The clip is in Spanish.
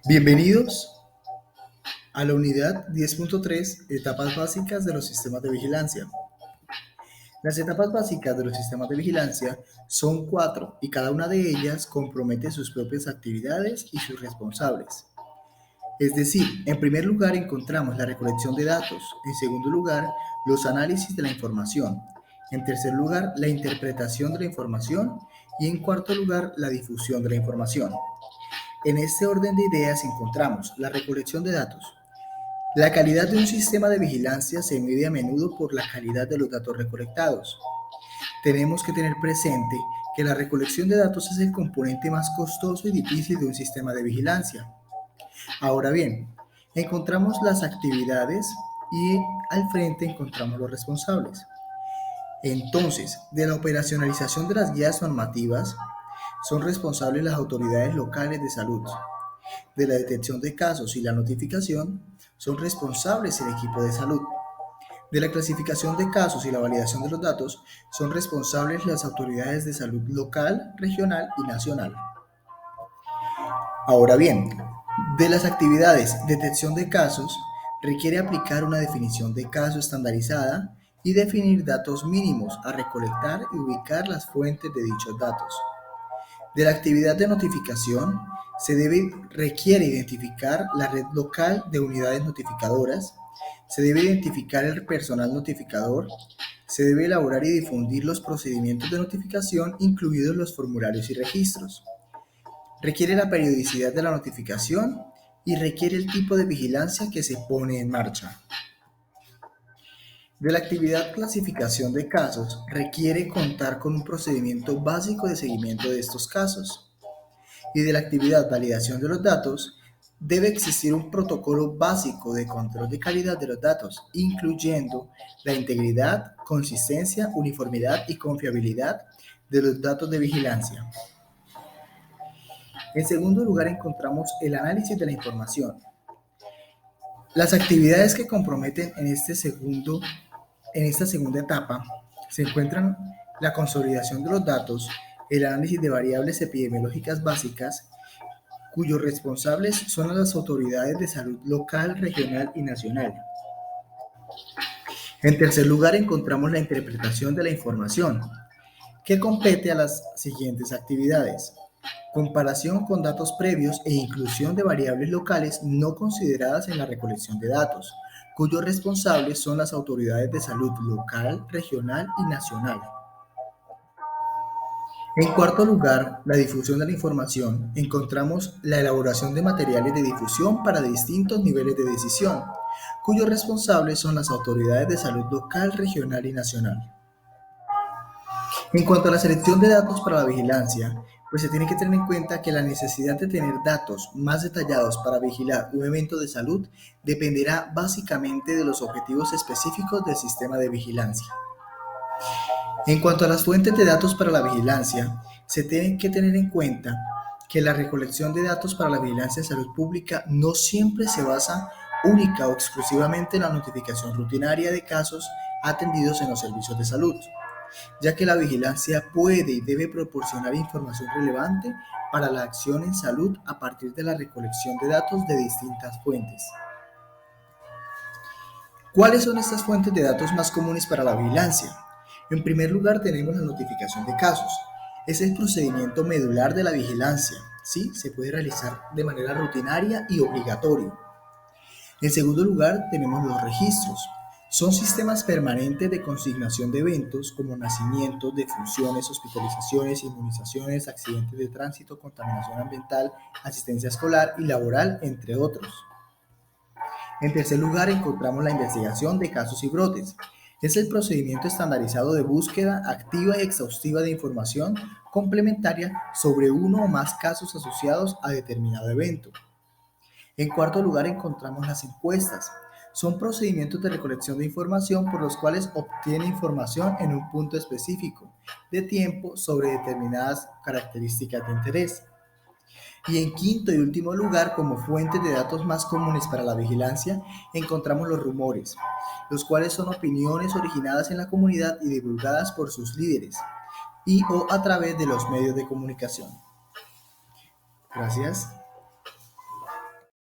Bienvenidos a la unidad 10.3, etapas básicas de los sistemas de vigilancia. Las etapas básicas de los sistemas de vigilancia son 4 y cada una de ellas compromete sus propias actividades y sus responsables. Es decir, en primer lugar encontramos la recolección de datos, en segundo lugar los análisis de la información, en tercer lugar la interpretación de la información y en cuarto lugar la difusión de la información. En este orden de ideas encontramos la recolección de datos. La calidad de un sistema de vigilancia se mide a menudo por la calidad de los datos recolectados. Tenemos que tener presente que la recolección de datos es el componente más costoso y difícil de un sistema de vigilancia. Ahora bien, encontramos las actividades y al frente encontramos los responsables. Entonces, de la operacionalización de las guías normativas son responsables las autoridades locales de salud. De la detección de casos y la notificación son responsables el equipo de salud. De la clasificación de casos y la validación de los datos son responsables las autoridades de salud local, regional y nacional. Ahora bien, de las actividades detección de casos requiere aplicar una definición de caso estandarizada y definir datos mínimos a recolectar y ubicar las fuentes de dichos datos. De la actividad de notificación requiere identificar la red local de unidades notificadoras, se debe identificar el personal notificador, se debe elaborar y difundir los procedimientos de notificación, incluidos los formularios y registros. Requiere la periodicidad de la notificación y requiere el tipo de vigilancia que se pone en marcha. De la actividad clasificación de casos requiere contar con un procedimiento básico de seguimiento de estos casos. Y de la actividad validación de los datos debe existir un protocolo básico de control de calidad de los datos, incluyendo la integridad, consistencia, uniformidad y confiabilidad de los datos de vigilancia. En segundo lugar encontramos el análisis de la información. Las actividades que comprometen en esta segunda etapa se encuentran la consolidación de los datos, el análisis de variables epidemiológicas básicas, cuyos responsables son las autoridades de salud local, regional y nacional. En tercer lugar encontramos la interpretación de la información, que compete a las siguientes actividades: comparación con datos previos e inclusión de variables locales no consideradas en la recolección de datos, cuyos responsables son las autoridades de salud local, regional y nacional. En cuarto lugar, la difusión de la información, encontramos la elaboración de materiales de difusión para distintos niveles de decisión, cuyos responsables son las autoridades de salud local, regional y nacional. En cuanto a la selección de datos para la vigilancia, pues se tiene que tener en cuenta que la necesidad de tener datos más detallados para vigilar un evento de salud dependerá básicamente de los objetivos específicos del sistema de vigilancia. En cuanto a las fuentes de datos para la vigilancia, se tiene que tener en cuenta que la recolección de datos para la vigilancia de salud pública no siempre se basa única o exclusivamente en la notificación rutinaria de casos atendidos en los servicios de salud, ya que la vigilancia puede y debe proporcionar información relevante para la acción en salud a partir de la recolección de datos de distintas fuentes. ¿Cuáles son estas fuentes de datos más comunes para la vigilancia? En primer lugar tenemos la notificación de casos. Es el procedimiento medular de la vigilancia, ¿sí? Se puede realizar de manera rutinaria y obligatorio. En segundo lugar tenemos los registros. Son sistemas permanentes de consignación de eventos como nacimientos, defunciones, hospitalizaciones, inmunizaciones, accidentes de tránsito, contaminación ambiental, asistencia escolar y laboral, entre otros. En tercer lugar encontramos la investigación de casos y brotes. Es el procedimiento estandarizado de búsqueda activa y exhaustiva de información complementaria sobre uno o más casos asociados a determinado evento. En cuarto lugar encontramos las encuestas. Son procedimientos de recolección de información por los cuales obtiene información en un punto específico de tiempo sobre determinadas características de interés. Y en quinto y último lugar, como fuentes de datos más comunes para la vigilancia, encontramos los rumores, los cuales son opiniones originadas en la comunidad y divulgadas por sus líderes y o a través de los medios de comunicación. Gracias.